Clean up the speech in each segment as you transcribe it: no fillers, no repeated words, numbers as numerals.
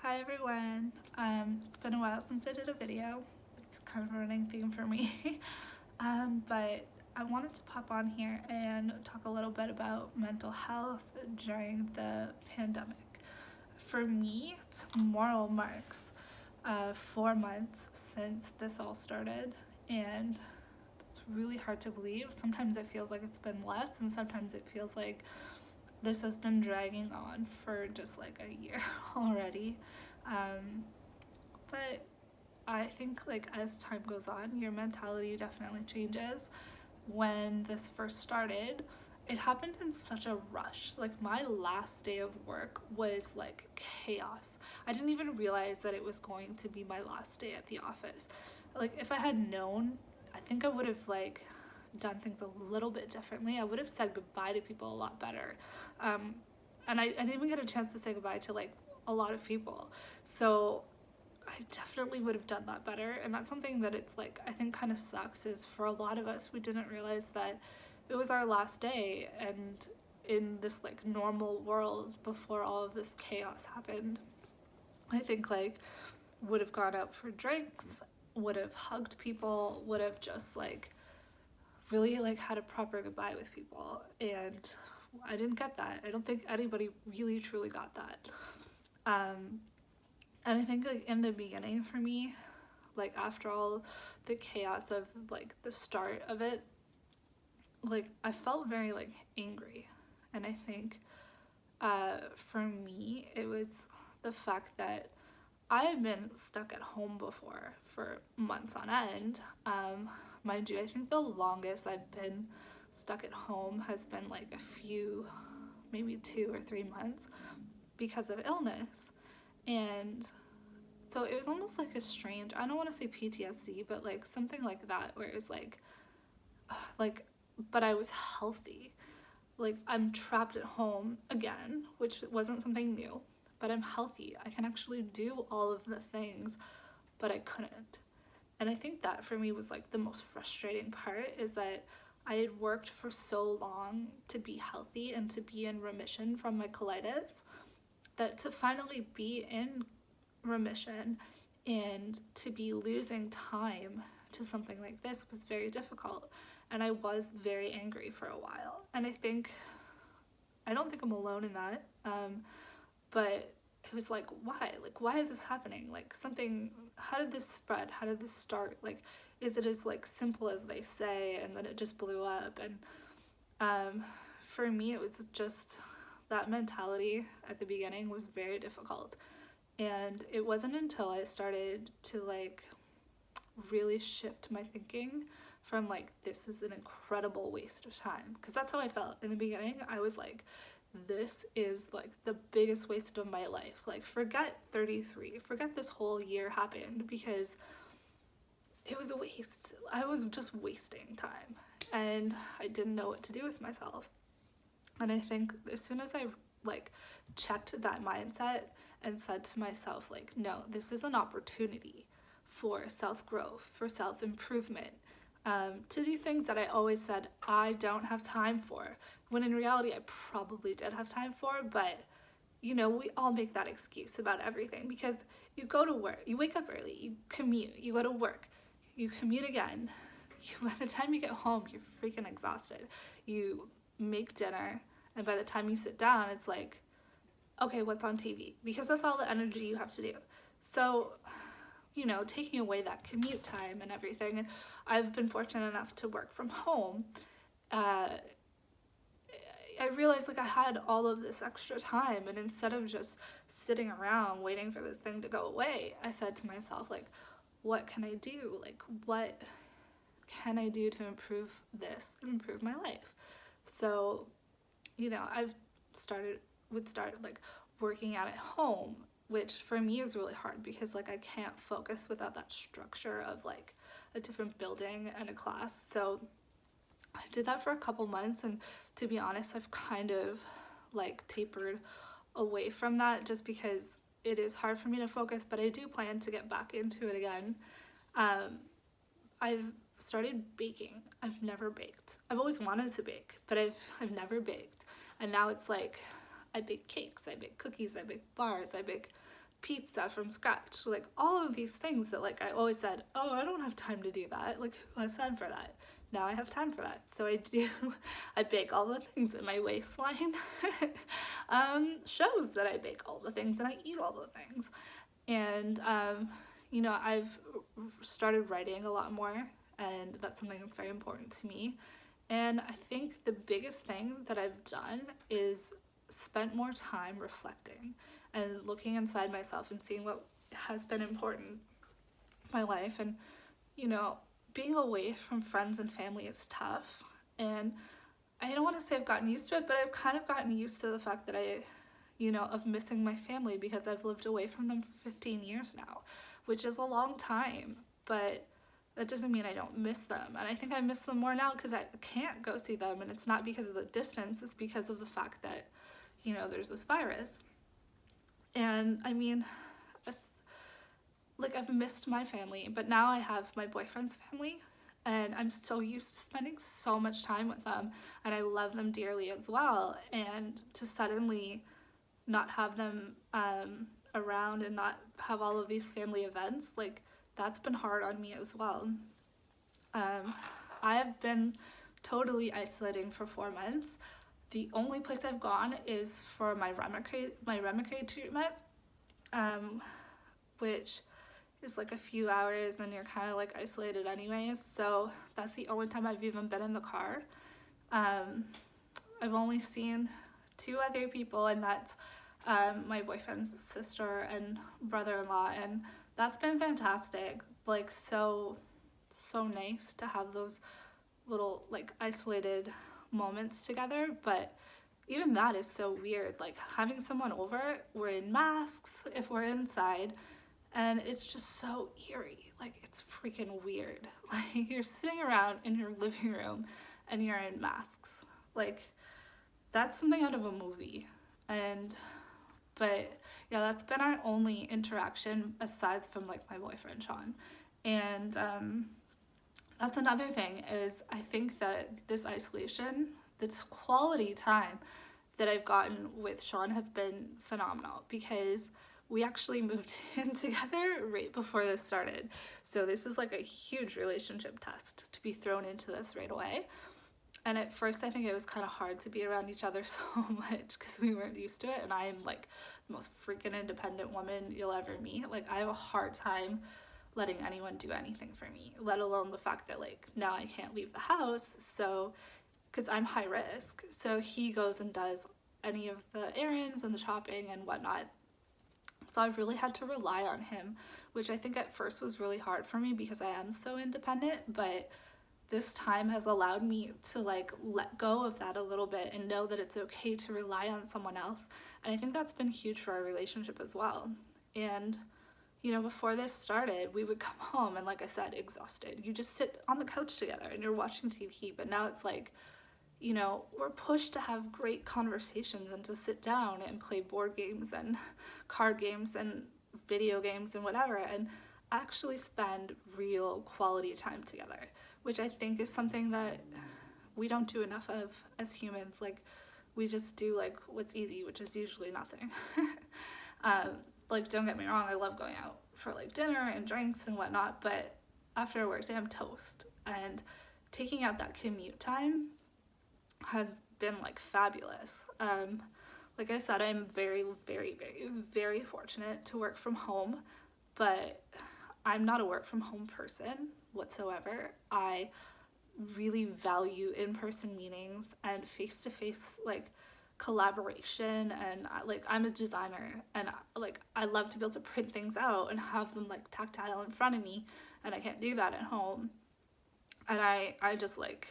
Hi everyone. It's been a while since I did a video. It's kind of a running theme for me. But I wanted to pop on here and talk a little bit about mental health during the pandemic. For me, tomorrow marks 4 months since this all started, and it's really hard to believe. Sometimes it feels like it's been less, and sometimes it feels like this has been dragging on for just like a year already. But I think like as time goes on, your mentality definitely changes. When this first started, it happened in such a rush. Like my last day of work was like chaos. I didn't even realize that it was going to be my last day at the office. Like if I had known, I think I would have like done things a little bit differently. I would have said goodbye to people a lot better. And I didn't even get a chance to say goodbye to like a lot of people. So I definitely would have done that better. And that's something that it's like, I think kind of sucks is for a lot of us, we didn't realize that it was our last day and in this like normal world before all of this chaos happened. I think like would have gone out for drinks, would have hugged people, would have just like really like had a proper goodbye with people, and I didn't get that. I don't think anybody really truly got that. um and I think like in the beginning for me, like after all the chaos of like the start of it, like I felt very like angry. And I think for me it was the fact that I had been stuck at home before for months on end. Mind you, I think the longest I've been stuck at home has been like a few, maybe 2 or 3 months because of illness. And so it was almost like a strange, I don't want to say PTSD, but like something like that, where it's like, but I was healthy. Like I'm trapped at home again, which wasn't something new, but I'm healthy. I can actually do all of the things, but I couldn't. And I think that for me was like the most frustrating part, is that I had worked for so long to be healthy and to be in remission from my colitis, that to finally be in remission and to be losing time to something like this was very difficult. And I was very angry for a while. And I don't think I'm alone in that. But it was like, why? Like, why is this happening? Like, something, how did this spread? How did this start? Like, is it as like simple as they say, and then it just blew up? And for me, it was just that mentality at the beginning was very difficult. And it wasn't until I started to like really shift my thinking from like, this is an incredible waste of time, because that's how I felt in the beginning. I was like, this is like the biggest waste of my life. Like forget 33, forget this whole year happened, because it was a waste. I was just wasting time and I didn't know what to do with myself. And I think as soon as I like checked that mindset and said to myself like, no, this is an opportunity for self-growth, for self-improvement, to do things that I always said I don't have time for, when in reality I probably did have time for. But you know, we all make that excuse about everything, because you go to work, you wake up early, you commute, you go to work, you commute again, by the time you get home you're freaking exhausted, you make dinner, and by the time you sit down it's like, okay, what's on TV? Because that's all the energy you have to do. So you know, taking away that commute time and everything. And I've been fortunate enough to work from home. Uh, I realized like I had all of this extra time, and instead of just sitting around waiting for this thing to go away, I said to myself like, what can I do? Like, what can I do to improve this and improve my life? So, you know, would start like working out at home, which for me is really hard because like I can't focus without that structure of like a different building and a class. So I did that for a couple months, and to be honest, I've kind of like tapered away from that just because it is hard for me to focus, but I do plan to get back into it again. Um, I've started baking. I've never baked. I've always wanted to bake, but I've never baked. And now it's like I bake cakes, I bake cookies, I bake bars, I bake pizza from scratch, like all of these things that like I always said, oh, I don't have time to do that, like who has time for that? Now I have time for that, so I do. I bake all the things, and my waistline shows that I bake all the things and I eat all the things. And you know, I've started writing a lot more, and that's something that's very important to me. And I think the biggest thing that I've done is spent more time reflecting and looking inside myself and seeing what has been important in my life. And, you know, being away from friends and family is tough. And I don't want to say I've gotten used to it, but I've kind of gotten used to the fact that of missing my family, because I've lived away from them for 15 years now, which is a long time. But that doesn't mean I don't miss them. And I think I miss them more now because I can't go see them. And it's not because of the distance, it's because of the fact that, there's this virus. And I mean, like I've missed my family, but now I have my boyfriend's family, and I'm so used to spending so much time with them, and I love them dearly as well. And to suddenly not have them around and not have all of these family events, like that's been hard on me as well. I have been totally isolating for 4 months. The only place I've gone is for my Remicade treatment, which is like a few hours, and you're kind of like isolated anyways. So that's the only time I've even been in the car. I've only seen 2 other people, and that's my boyfriend's sister and brother-in-law, and that's been fantastic. Like so nice to have those little like isolated moments together. But even that is so weird, like having someone over, we're in masks if we're inside, and it's just so eerie. Like it's freaking weird. Like you're sitting around in your living room and you're in masks. Like that's something out of a movie. But yeah, that's been our only interaction aside from like my boyfriend Sean. And that's another thing, is I think that this isolation, this quality time that I've gotten with Sean has been phenomenal, because we actually moved in together right before this started. So this is like a huge relationship test to be thrown into this right away. And at first I think it was kind of hard to be around each other so much because we weren't used to it. And I am like the most freaking independent woman you'll ever meet. Like I have a hard time letting anyone do anything for me, let alone the fact that like now I can't leave the house. So, because I'm high risk. So he goes and does any of the errands and the shopping and whatnot. So I've really had to rely on him, which I think at first was really hard for me because I am so independent. But this time has allowed me to like let go of that a little bit and know that it's okay to rely on someone else. And I think that's been huge for our relationship as well. And before this started, we would come home and, like I said, exhausted. You just sit on the couch together and you're watching TV. But now it's like, we're pushed to have great conversations and to sit down and play board games and card games and video games and whatever, and actually spend real quality time together, which I think is something that we don't do enough of as humans. Like, we just do like what's easy, which is usually nothing. Like, don't get me wrong, I love going out for like dinner and drinks and whatnot, but after work I'm toast. And taking out that commute time has been like fabulous. Like I said, I'm very, very, very, very fortunate to work from home, but I'm not a work from home person whatsoever. I really value in-person meetings and face-to-face like collaboration, and I'm a designer, and like I love to be able to print things out and have them like tactile in front of me, and I can't do that at home. And I just like,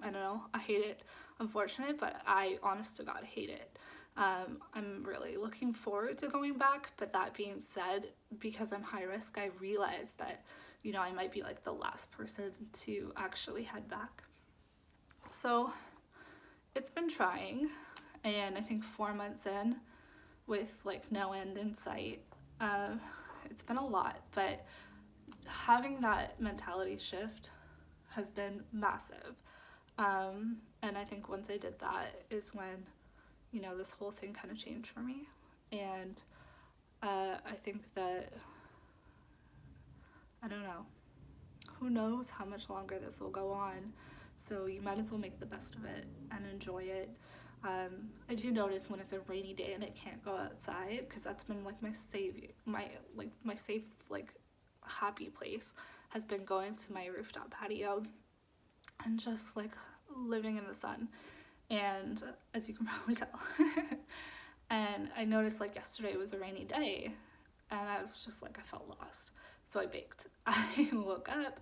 I don't know, I hate it. Unfortunate, but I honest to God hate it. I'm really looking forward to going back, but that being said, because I'm high risk, I realize that I might be like the last person to actually head back. So it's been trying, and I think 4 months in with like no end in sight, it's been a lot, but having that mentality shift has been massive. And I think once I did that is when, this whole thing kind of changed for me. And I think that, I don't know, who knows how much longer this will go on. So you might as well make the best of it and enjoy it. I do notice when it's a rainy day and I can't go outside, because that's been like my safe, like, happy place has been going to my rooftop patio and just like living in the sun. And as you can probably tell, and I noticed like yesterday was a rainy day and I was just like, I felt lost. So I baked. I woke up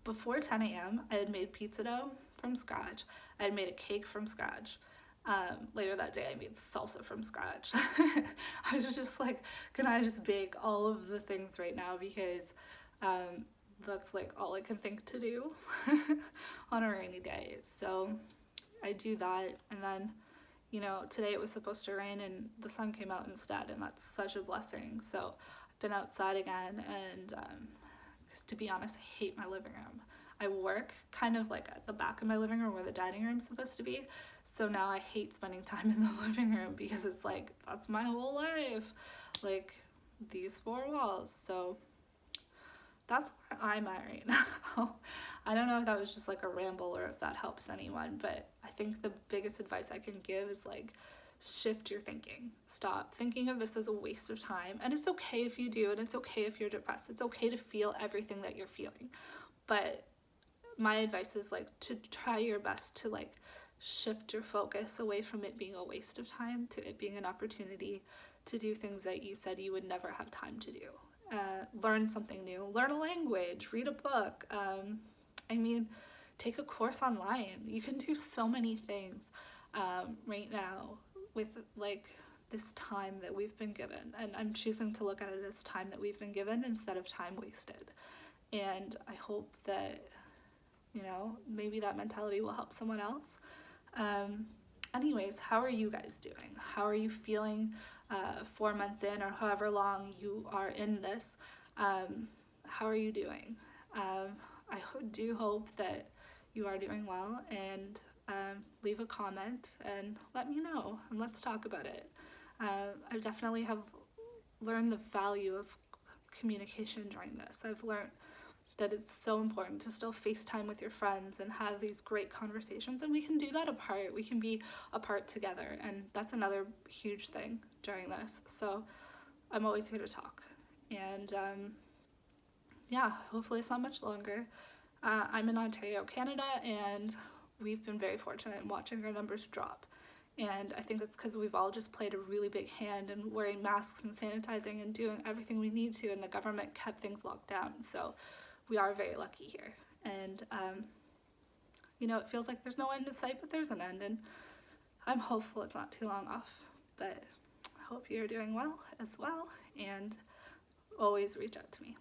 before 10 a.m. I had made pizza dough from scratch. I had made a cake from scratch. Later that day, I made salsa from scratch. I was just like, can I just bake all of the things right now? Because that's like all I can think to do on a rainy day. So I do that. And then, you know, today it was supposed to rain and the sun came out instead. And that's such a blessing. So I've been outside again. And because to be honest, I hate my living room. I work kind of like at the back of my living room where the dining room's supposed to be. So now I hate spending time in the living room because it's like, that's my whole life. Like, these four walls. So that's where I'm at right now. I don't know if that was just like a ramble or if that helps anyone, but I think the biggest advice I can give is like, shift your thinking. Stop thinking of this as a waste of time. And it's okay if you do, and it's okay if you're depressed. It's okay to feel everything that you're feeling. But my advice is like to try your best to like shift your focus away from it being a waste of time to it being an opportunity to do things that you said you would never have time to do. Learn something new, learn a language, read a book. I mean, take a course online. You can do so many things right now with like this time that we've been given. And I'm choosing to look at it as time that we've been given instead of time wasted. And I hope that, you know, maybe that mentality will help someone else. Anyways, how are you guys doing? How are you feeling 4 months in or however long you are in this? How are you doing? I do hope that you are doing well, and leave a comment and let me know and let's talk about it. I definitely have learned the value of communication during this. I've learned that it's so important to still FaceTime with your friends and have these great conversations, and we can do that apart. We can be apart together, and that's another huge thing during this. So I'm always here to talk, and yeah, hopefully it's not much longer. I'm in Ontario, Canada, and we've been very fortunate in watching our numbers drop. And I think that's because we've all just played a really big hand in wearing masks and sanitizing and doing everything we need to, and the government kept things locked down. So we are very lucky here. And, you know, it feels like there's no end in sight, but there's an end. And I'm hopeful it's not too long off. But I hope you're doing well as well. And always reach out to me.